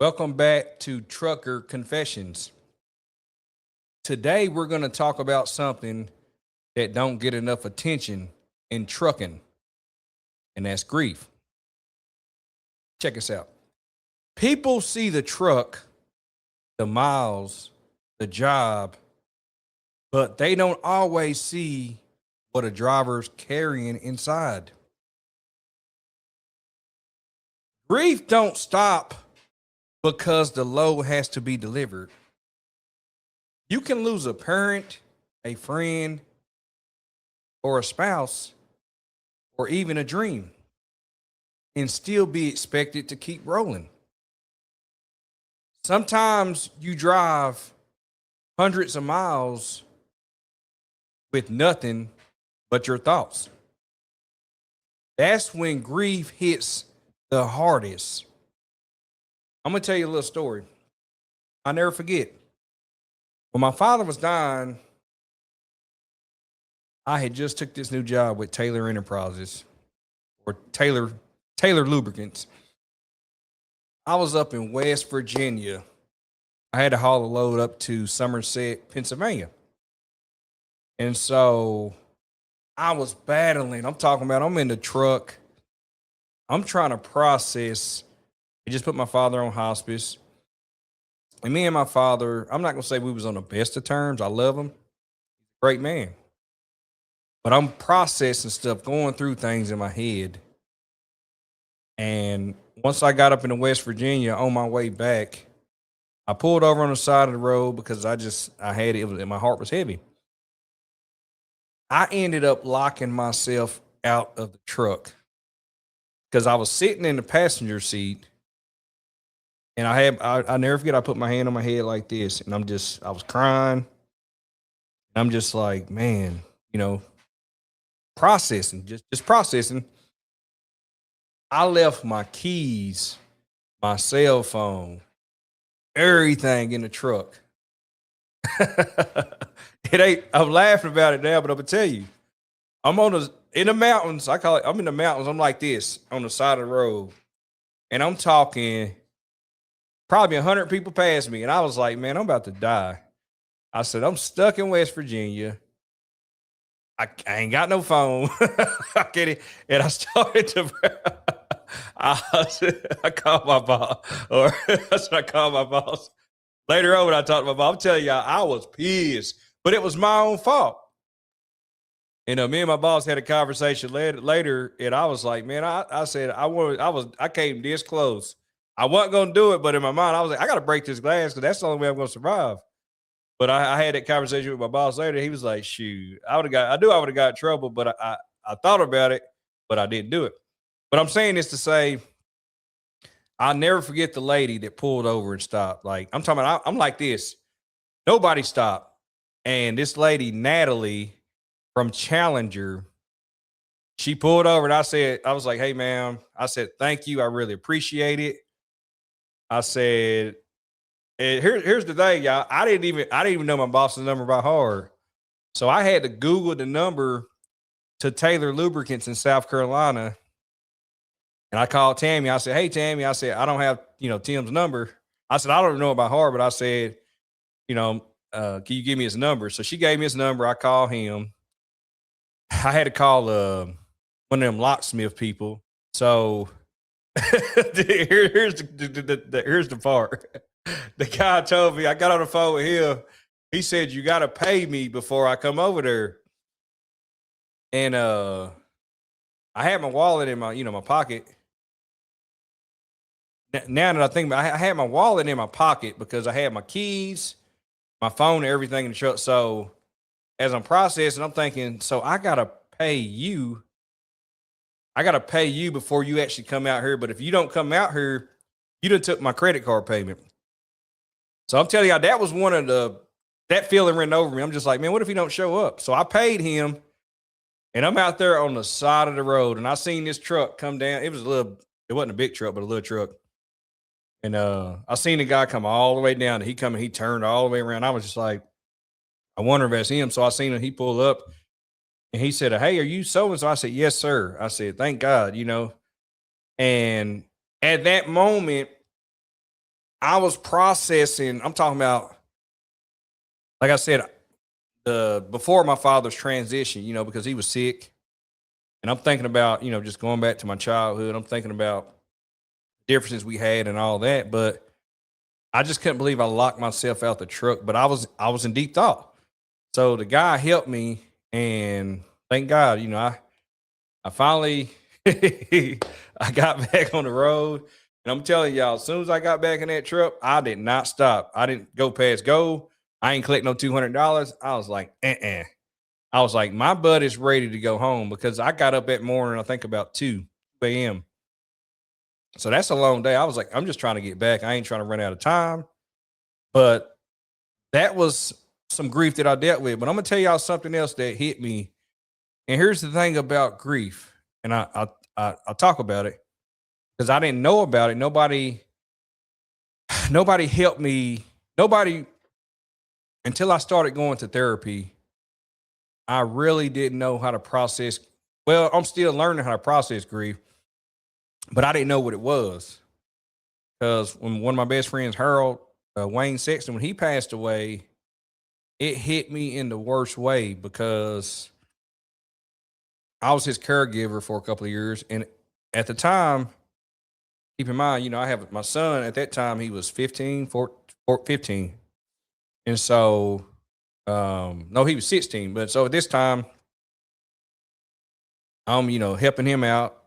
Welcome back to Trucker Confessions. Today we're going to talk about something that don't get enough attention in trucking, and that's grief. Check us out. People see the truck, the miles, the job, but they don't always see what a driver's carrying inside. Grief don't stop because the load has to be delivered. You can lose a parent, a friend, or a spouse, or even a dream, and still be expected to keep rolling. Sometimes you drive hundreds of miles with nothing but your thoughts. That's when grief hits the hardest. I'm going to tell you a little story. I'll never forget. When my father was dying, I had just took this new job with Taylor Enterprises or Taylor Lubricants. I was up in West Virginia. I had to haul a load up to Somerset, Pennsylvania. And so I was battling. I'm in the truck. I'm trying to process. I just put my father on hospice. And me and my father, I'm not going to say we was on the best of terms. I love him. Great man. But I'm processing stuff, going through things in my head. And once I got up into West Virginia on my way back, I pulled over on the side of the road because I had it, my heart was heavy. I ended up locking myself out of the truck because I was sitting in the passenger seat, and I never forget, I put my hand on my head like this, and I was crying. I'm just like, man, processing, just processing. I left my keys, my cell phone, everything in the truck. I'm laughing about it now, but I'm gonna tell you, in the mountains. I'm in the mountains. I'm like this on the side of the road, and I'm talking probably 100 people past me, and I was like, man, I'm about to die. I said, I'm stuck in West Virginia. I ain't got no phone. I get it. And I started to, I called my boss, or I called my boss. Later on, when I talked to my boss, I'm telling y'all, I was pissed, but it was my own fault. Me and my boss had a conversation later, and I was like, man, I said, I came this close. I wasn't going to do it, but in my mind, I was like, I got to break this glass because that's the only way I'm going to survive. But I had that conversation with my boss later. He was like, shoot, I would have got in trouble, but I thought about it, but I didn't do it. But I'm saying this to say, I'll never forget the lady that pulled over and stopped. Like, I'm talking about, I'm like this. Nobody stopped. And this lady, Natalie from Challenger, she pulled over, and I was like, hey, ma'am. I said, thank you. I really appreciate it. I said, and here's the thing, y'all. I didn't even know my boss's number by heart. So I had to Google the number to Taylor Lubricants in South Carolina. And I called Tammy. I said, hey, Tammy, I said, I don't have, Tim's number. I said, I don't know it by heart, but I said, can you give me his number? So she gave me his number. I called him. I had to call one of them locksmith people. So here's the part. The guy told me, I got on the phone with him. He said, you got to pay me before I come over there. And I had my wallet in my pocket. Now that I think about it, I had my wallet in my pocket because I had my keys, my phone, and everything in the truck. So as I'm processing, I'm thinking, so I got to pay you. I got to pay you before you actually come out here. But if you don't come out here, you done took my credit card payment. So I'm telling y'all, that was that feeling ran over me. I'm just like, man, what if he don't show up? So I paid him, and I'm out there on the side of the road, and I seen this truck come down. It wasn't a big truck, but a little truck. And I seen the guy come all the way down. He turned all the way around. I was just like, I wonder if that's him. So I seen him, he pulled up, and he said, hey, are you so-and-so? I said, yes, sir. I said, thank God, And at that moment, I was processing, I'm talking about, like I said, before my father's transition, because he was sick. And I'm thinking about, just going back to my childhood. I'm thinking about differences we had and all that. But I just couldn't believe I locked myself out the truck. But I was in deep thought. So the guy helped me, and thank God, I finally I got back on the road. And I'm telling y'all, as soon as I got back in that truck, I did not stop. I didn't go past go. I ain't collect no $200. I was like, I was like, my butt is ready to go home because I got up that morning, I think about 2 a.m. So that's a long day. I was like, I'm just trying to get back. I ain't trying to run out of time. But that was some grief that I dealt with. But I'm gonna tell y'all something else that hit me. And here's the thing about grief, and I'll talk about it because I didn't know about it. Nobody helped me. Nobody until I started going to therapy. I really didn't know how to process. Well, I'm still learning how to process grief, but I didn't know what it was because when one of my best friends, Harold Wayne Sexton, when he passed away, it hit me in the worst way because I was his caregiver for a couple of years, and at the time, keep in mind, I have my son at that time. He was 15, and so no, he was 16. But so at this time, I'm, helping him out,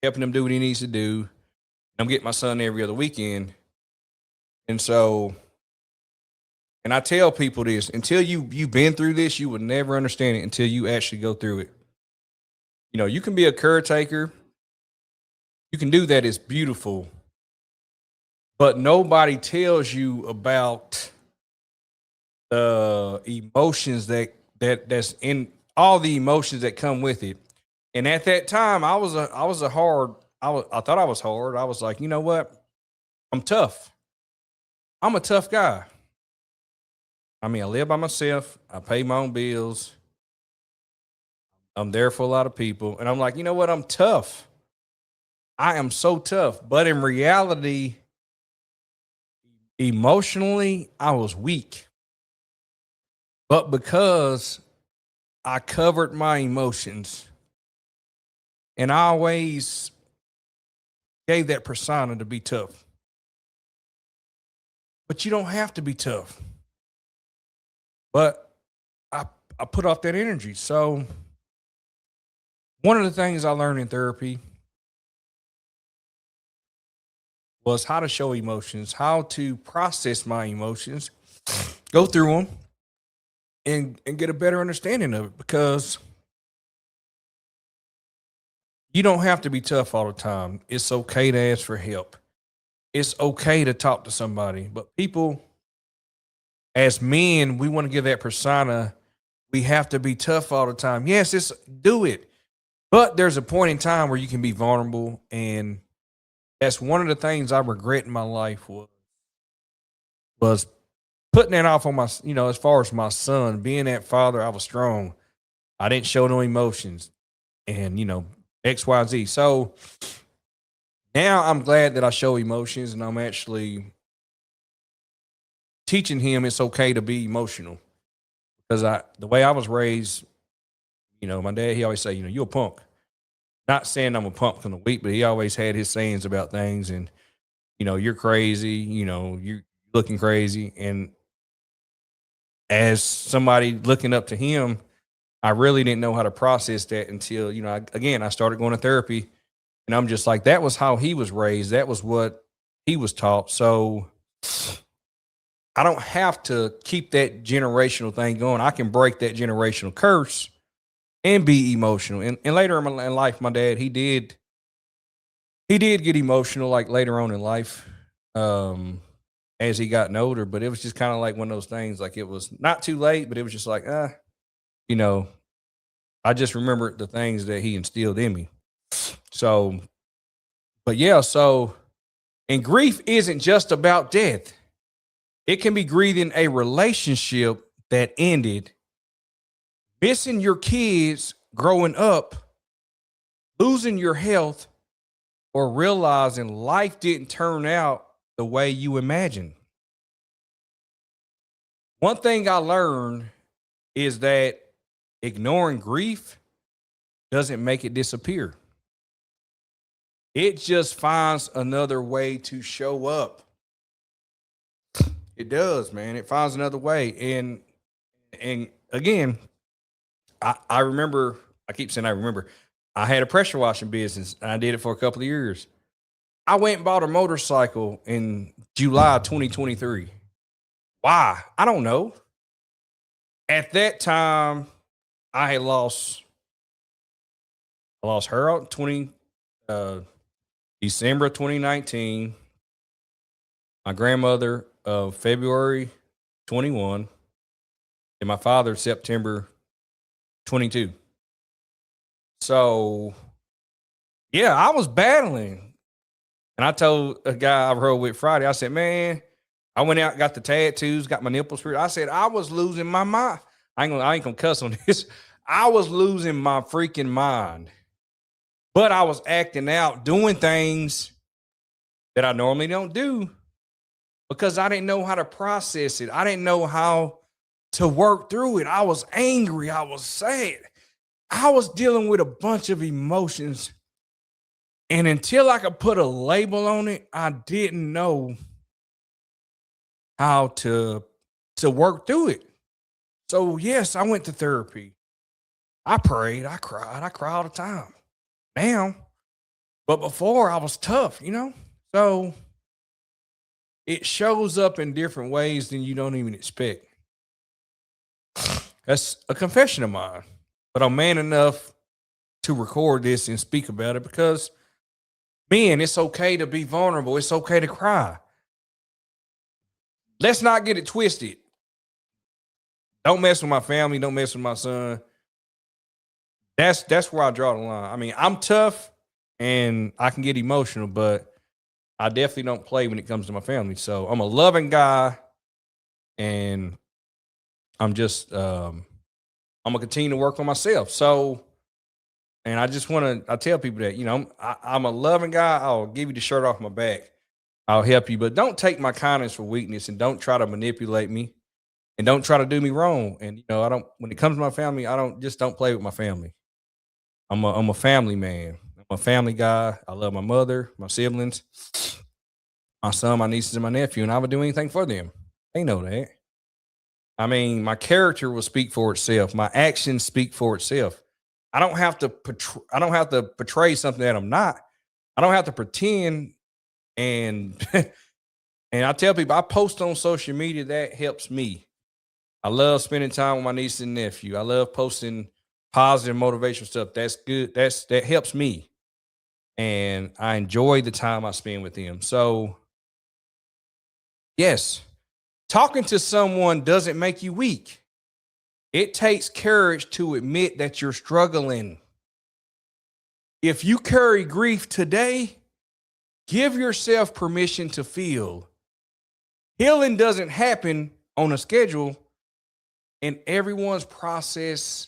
helping him do what he needs to do. I'm getting my son every other weekend. And so, and I tell people this, until you've been through this, you will never understand it until you actually go through it. You can be a caretaker. You can do that. It's beautiful. But nobody tells you about the emotions that's in all the emotions that come with it. And at that time, I thought I was hard. I was like, you know what? I'm tough. I'm a tough guy. I mean, I live by myself. I pay my own bills. I'm there for a lot of people. And I'm like, you know what? I'm tough. I am so tough. But in reality, emotionally, I was weak. But because I covered my emotions and I always gave that persona to be tough. But you don't have to be tough. But I put off that energy. So one of the things I learned in therapy was how to show emotions, how to process my emotions, go through them, and get a better understanding of it because you don't have to be tough all the time. It's okay to ask for help. It's okay to talk to somebody. But people, as men, we want to give that persona. We have to be tough all the time. Yes, do it. But there's a point in time where you can be vulnerable. And that's one of the things I regret in my life was putting that off on my, as far as my son, being that father, I was strong. I didn't show no emotions and, X, Y, Z. So now I'm glad that I show emotions and I'm actually teaching him it's okay to be emotional because the way I was raised, my dad, he always say, you're a punk. Not saying I'm a punk from the week, but he always had his sayings about things and, you're crazy, you're looking crazy. And as somebody looking up to him, I really didn't know how to process that until, I started going to therapy and I'm just like, that was how he was raised. That was what he was taught. So I don't have to keep that generational thing going. I can break that generational curse and be emotional. And later in life, my dad, he did get emotional, like later on in life, as he gotten older, but it was just kind of like one of those things, like it was not too late, but it was just like, I just remember the things that he instilled in me. So, but yeah, and grief isn't just about death. It can be grieving a relationship that ended, missing your kids growing up, losing your health, or realizing life didn't turn out the way you imagine. One thing I learned is that ignoring grief doesn't make it disappear. It just finds another way to show up. It does, man. It finds another way. And again, I remember, I keep saying I remember, I had a pressure washing business and I did it for a couple of years. I went and bought a motorcycle in July 2023. Why? I don't know. At that time, I lost her out 20 December 2019. My grandmother of February 21, and my father September 22. So yeah, I was battling. And I told a guy I rode with Friday, I said, man, I went out, got the tattoos, got my nipples through. I said, I was losing my mind. I ain't gonna cuss on this. I was losing my freaking mind. But I was acting out, doing things that I normally don't do because I didn't know how to process it. I didn't know how to work through it. I was angry. I was sad. I was dealing with a bunch of emotions. And until I could put a label on it, I didn't know how to work through it. So yes, I went to therapy. I prayed, I cried all the time. Now, but before I was tough, you know? So it shows up in different ways than you don't even expect. That's a confession of mine. But I'm man enough to record this and speak about it because, man, it's okay to be vulnerable. It's okay to cry. Let's not get it twisted. Don't mess with my family. Don't mess with my son. That's where I draw the line. I mean, I'm tough and I can get emotional, but I definitely don't play when it comes to my family. So I'm a loving guy, and I'm just I'm gonna continue to work on myself. So, and I just want to I tell people that, you know, I'm a loving guy. I'll give you the shirt off my back. I'll help you, but don't take my kindness for weakness, and don't try to manipulate me, and don't try to do me wrong. And you know, I don't. When it comes to my family, I don't play with my family. I'm a family man. I'm a family guy. I love my mother, my siblings, my son, my nieces, and my nephew, and I would do anything for them. They know that. I mean, my character will speak for itself. My actions speak for itself. I don't have to portray something that I'm not. I don't have to pretend. And and I tell people, I post on social media. That helps me. I love spending time with my niece and nephew. I love posting positive motivational stuff. That's good. That helps me. And I enjoy the time I spend with them. So yes, talking to someone doesn't make you weak. It takes courage to admit that you're struggling. If you carry grief today, give yourself permission to feel. Healing doesn't happen on a schedule, and everyone processes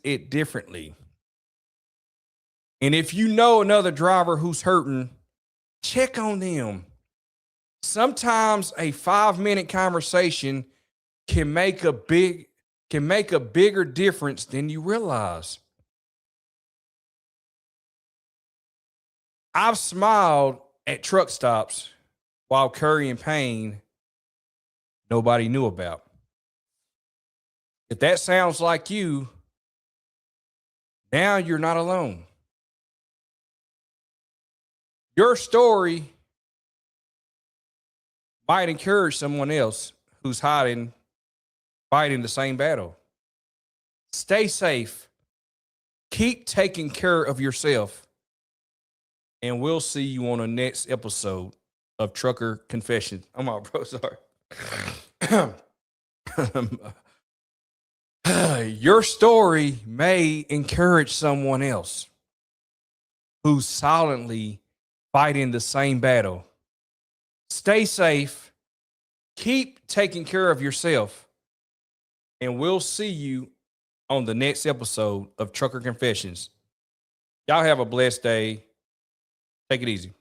it differently. And if you know another driver who's hurting, check on them. Sometimes a 5-minute conversation can make a bigger difference than you realize. I've smiled at truck stops while carrying pain nobody knew about. If that sounds like you, now you're not alone. Your story might encourage someone else who's fighting the same battle. Stay safe. Keep taking care of yourself. And we'll see you on the next episode of Trucker Confessions. I'm out, bro. Sorry. Your story may encourage someone else who's silently fighting the same battle. Stay safe. Keep taking care of yourself. And we'll see you on the next episode of Trucker Confessions. Y'all have a blessed day. Take it easy.